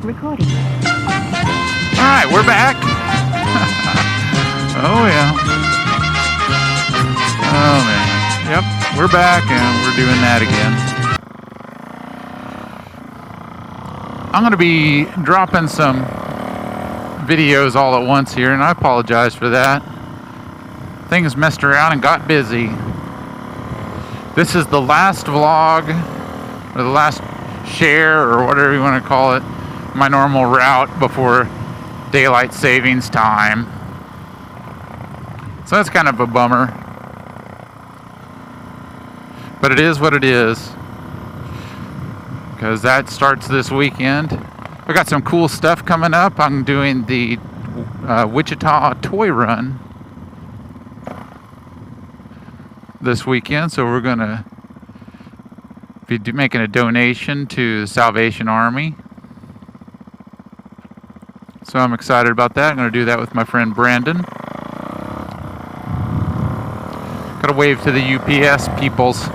Recording. Alright, we're back. Oh, yeah. Oh, man. Yep, we're back and we're doing that again. I'm going to be dropping some videos all at once here, and I apologize for that. Things messed around and got busy. This is the last vlog, or the last share, or whatever you want to call it, my normal route before daylight savings time. So that's kind of a bummer. But it is what it is, because that starts this weekend. I got some cool stuff coming up. I'm doing the Wichita Toy Run this weekend, so we're gonna be making a donation to the Salvation Army. So I'm excited about that. I'm going to do that with my friend Brandon. Got to wave to the UPS peoples.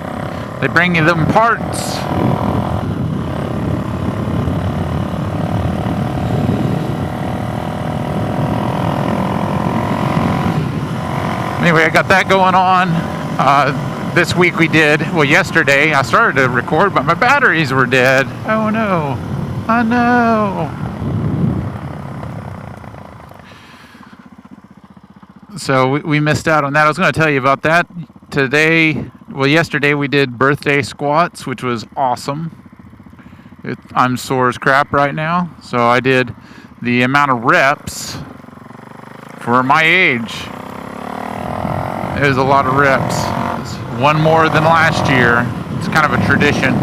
They bring you them parts. Anyway, I got that going on. This week we did, well, yesterday I started to record, but my batteries were dead. Oh no. Oh no. So we missed out on that. I was going to tell you about that today. Well, yesterday we did birthday squats, which was awesome. I'm sore as crap right now. So I did the amount of reps for my age. It was a lot of reps. It's one more than last year. It's kind of a tradition.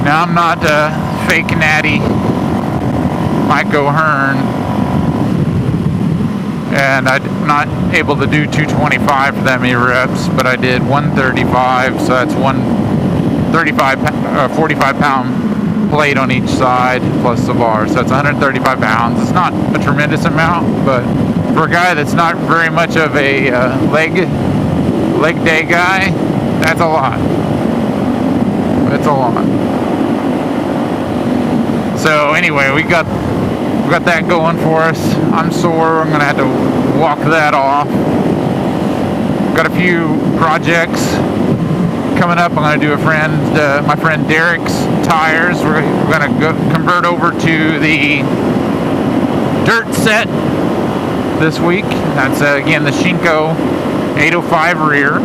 Now I'm not fake natty Mike O'Hearn. And I'm not able to do 225 for that many reps, but I did 135, so that's 45 pound plate on each side plus the bar, so that's 135 pounds. It's not a tremendous amount, but for a guy that's not very much of a leg day guy, that's a lot. It's a lot. So anyway, we got that going for us. I'm sore. I'm gonna have to walk that off. Got a few projects coming up. I'm gonna do my friend Derek's tires. We're gonna convert over to the dirt set this week. That's again the Shinko 805 rear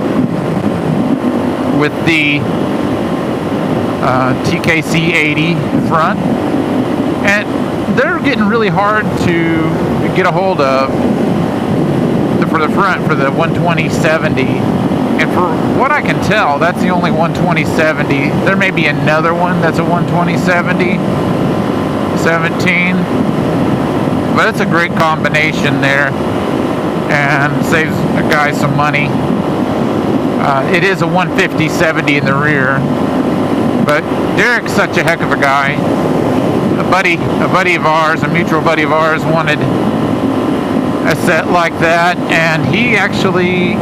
with the TKC 80 front, and they're getting really hard to get a hold of for the front for the 120/70, and for what I can tell, that's the only 120/70. There may be another one that's a 120/70 17, but it's a great combination there and saves a guy some money. It is a 150/70 in the rear, but Derek's such a heck of a guy. A buddy of ours, a mutual buddy of ours, wanted a set like that, and he actually,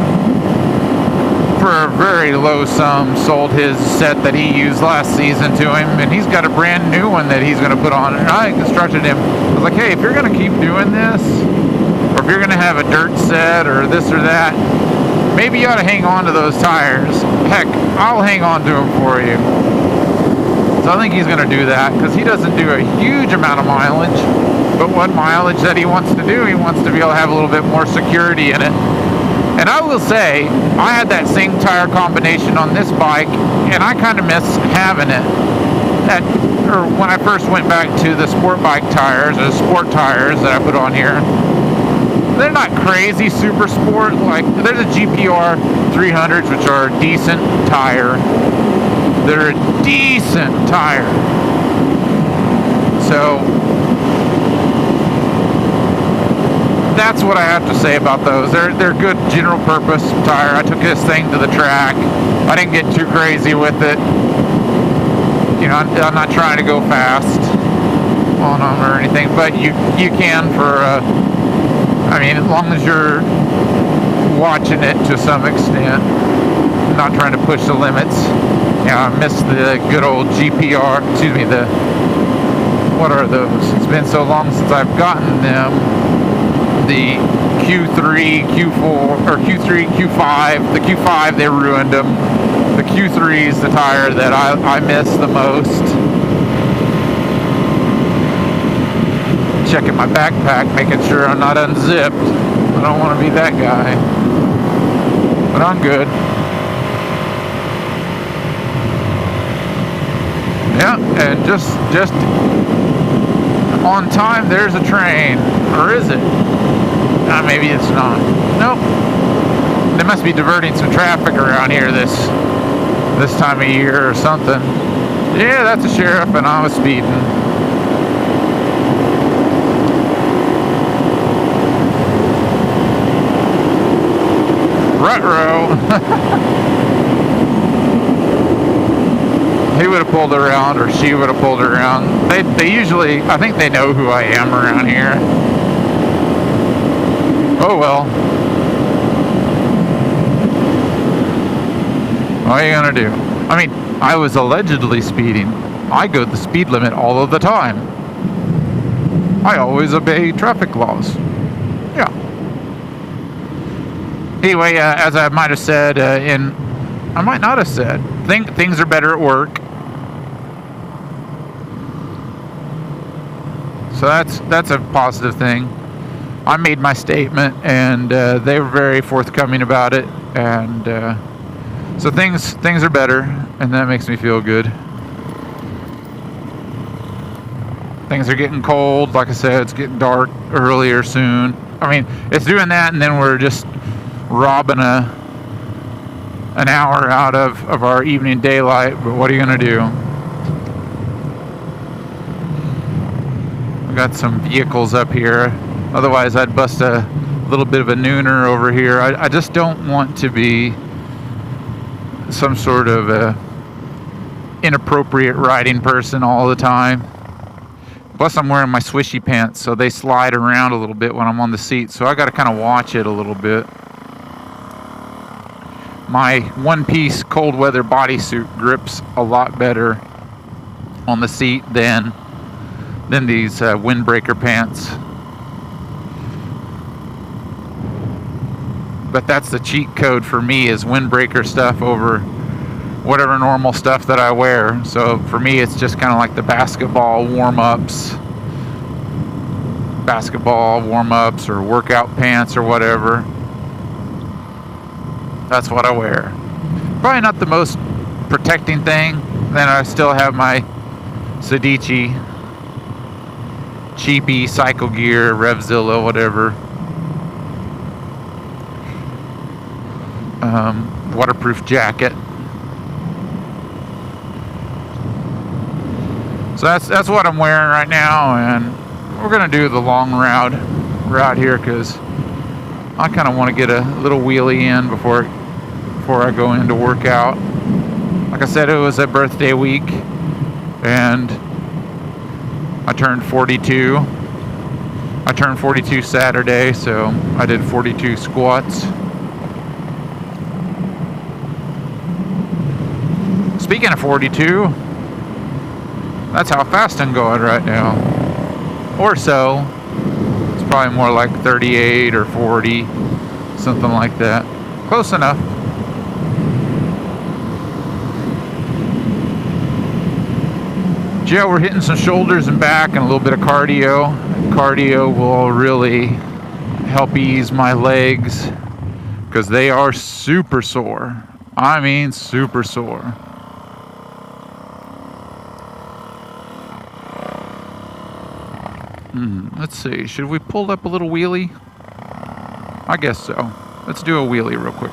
for a very low sum, sold his set that he used last season to him, and he's got a brand new one that he's going to put on. And I instructed him, I was like, hey, if you're going to keep doing this, or if you're going to have a dirt set or this or that, maybe you ought to hang on to those tires. Heck, I'll hang on to them for you. So I think he's going to do that, because he doesn't do a huge amount of mileage, but what mileage that he wants to do, he wants to be able to have a little bit more security in it. And I will say, I had that same tire combination on this bike, and I kind of miss having it. Or when I first went back to the sport bike tires, or the sport tires that I put on here, they're not crazy super sport. Like, there's a GPR 300s, which are a decent tire. They're a decent tire. So that's what I have to say about those. They're good general purpose tire. I took this thing to the track. I didn't get too crazy with it. You know, I'm not trying to go fast on them or anything, but you can for I mean, as long as you're watching it to some extent, not trying to push the limits. Yeah, I missed the good old GPR, excuse me, the what are those? It's been so long since I've gotten them. The Q3, Q4, or Q3, Q5. The Q5, they ruined them. The Q3 is the tire that I miss the most. Checking my backpack, making sure I'm not unzipped. I don't want to be that guy. But I'm good. Yeah, and just on time, there's a train. Or is it? Maybe it's not. Nope. They must be diverting some traffic around here this time of year or something. Yeah, that's a sheriff and I was speeding. Ruh-roh. He would have pulled around, or she would have pulled around. They usually, I think they know who I am around here. Oh well. What are you gonna do? I mean, I was allegedly speeding. I go the speed limit all of the time. I always obey traffic laws. Yeah. Anyway, as I might have said, I might not have said, things are better at work. So that's a positive thing. I made my statement, and they were very forthcoming about it, and so things are better, and that makes me feel good. Things are getting cold. Like I said, it's getting dark earlier soon. I mean, it's doing that, and then we're just robbing an hour out of our evening daylight. But what are you gonna do? We got some vehicles up here. Otherwise, I'd bust a little bit of a nooner over here. I just don't want to be some sort of inappropriate riding person all the time. Plus, I'm wearing my swishy pants, so they slide around a little bit when I'm on the seat. So I got to kind of watch it a little bit. My one-piece cold weather bodysuit grips a lot better on the seat than these windbreaker pants. But that's the cheat code for me, is windbreaker stuff over whatever normal stuff that I wear. So for me, it's just kind of like the basketball warm-ups or workout pants or whatever. That's what I wear. Probably not the most protecting thing. Then I still have my Sedici cheapy cycle gear, Revzilla, whatever. Waterproof jacket. So that's what I'm wearing right now, and we're gonna do the long route here because I kind of want to get a little wheelie in before I go in to work out. Like I said, it was a birthday week, and I turned 42. I turned 42 Saturday, so I did 42 squats. Speaking of 42, that's how fast I'm going right now. Or so. It's probably more like 38 or 40, something like that. Close enough. Yeah, we're hitting some shoulders and back and a little bit of cardio. Cardio will really help ease my legs because they are super sore. I mean, super sore. Let's see, should we pull up a little wheelie? I guess so. Let's do a wheelie real quick.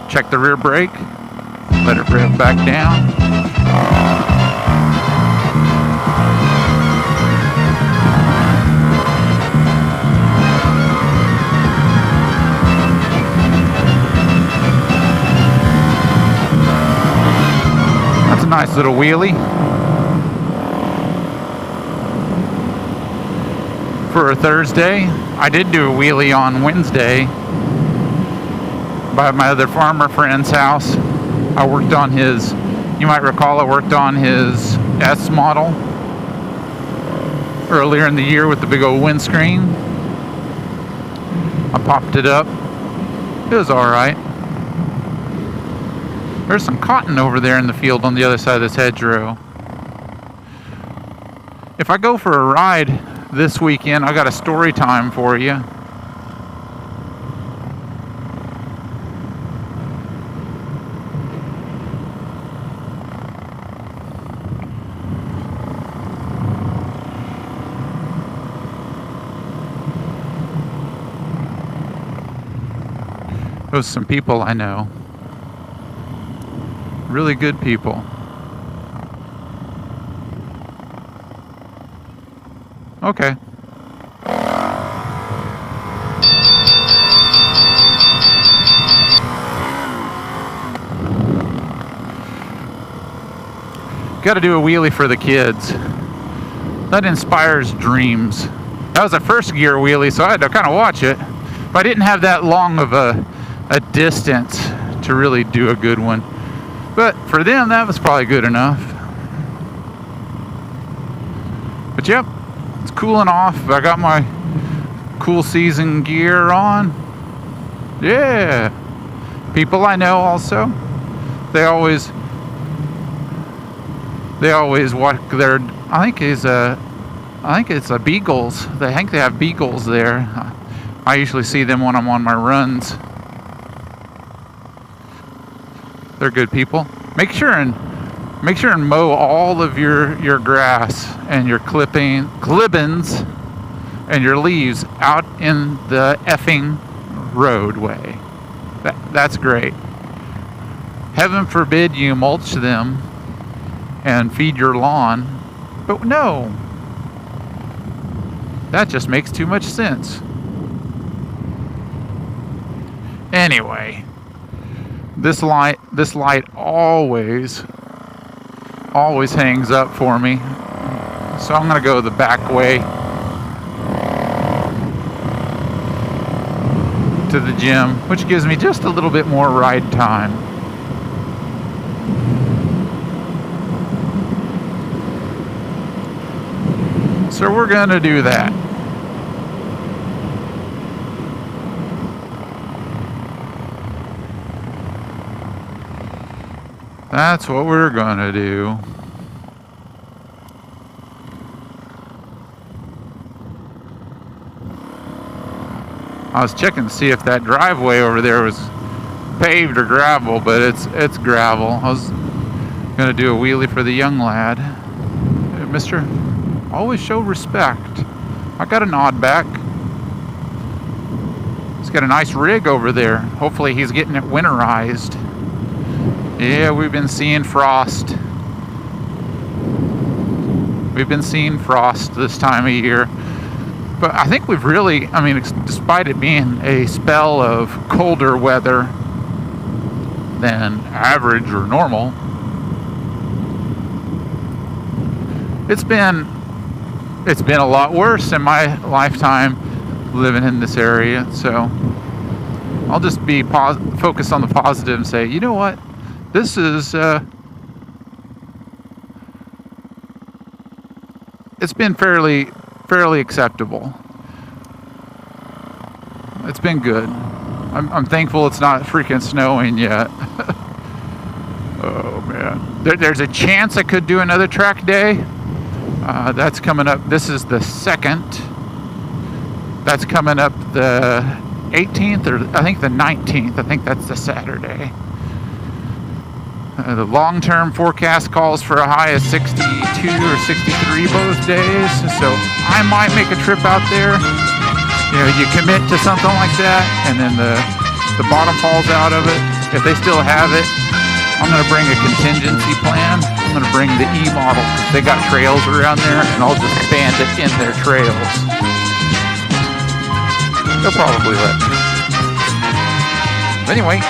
Check the rear brake. Let it rev back down. That's a nice little wheelie. For a Thursday. I did do a wheelie on Wednesday by my other farmer friend's house. I worked on his, you might recall, I worked on his S model. earlier in the year with the big old windscreen. I popped it up. It was alright. There's some cotton over there in the field on the other side of this hedgerow. If I go for a ride this weekend, I got a story time for you. Those some people I know. Really good people. Okay. Got to do a wheelie for the kids. That inspires dreams. That was a first gear wheelie, so I had to kind of watch it. But I didn't have that long of a distance to really do a good one. But for them, that was probably good enough. But yep, it's cooling off. I got my cool season gear on. Yeah. People I know also. They always walk their, I think it's a beagles. I think they have beagles there. I usually see them when I'm on my runs. They're good people. Make sure and mow all of your grass and your clippings and your leaves out in the effing roadway. That's great. Heaven forbid you mulch them and feed your lawn, but no. That just makes too much sense. Anyway, this light always hangs up for me. So I'm gonna go the back way to the gym, which gives me just a little bit more ride time. So we're gonna do that. That's what we're gonna do. I was checking to see if that driveway over there was paved or gravel, but it's gravel. I was gonna do a wheelie for the young lad. Hey, mister, always show respect. I got a nod back. He's got a nice rig over there. Hopefully he's getting it winterized. Yeah, we've been seeing frost. We've been seeing frost this time of year. But I think we've really, despite it being a spell of colder weather than average or normal, it's been a lot worse in my lifetime living in this area. So I'll just be focused on the positive and say, you know what? This is, it's been fairly acceptable. It's been good. I'm thankful it's not freaking snowing yet. Oh man. There's a chance I could do another track day. That's coming up. This is the 2nd. That's coming up the 18th, or I think the 19th. I think that's the Saturday. The long-term forecast calls for a high of 62 or 63 both days, so I might make a trip out there. You know, you commit to something like that, and then the bottom falls out of it. If they still have it, I'm going to bring a contingency plan. I'm going to bring the E-model. They got trails around there, and I'll just band it in their trails. They'll probably let me. Anyway,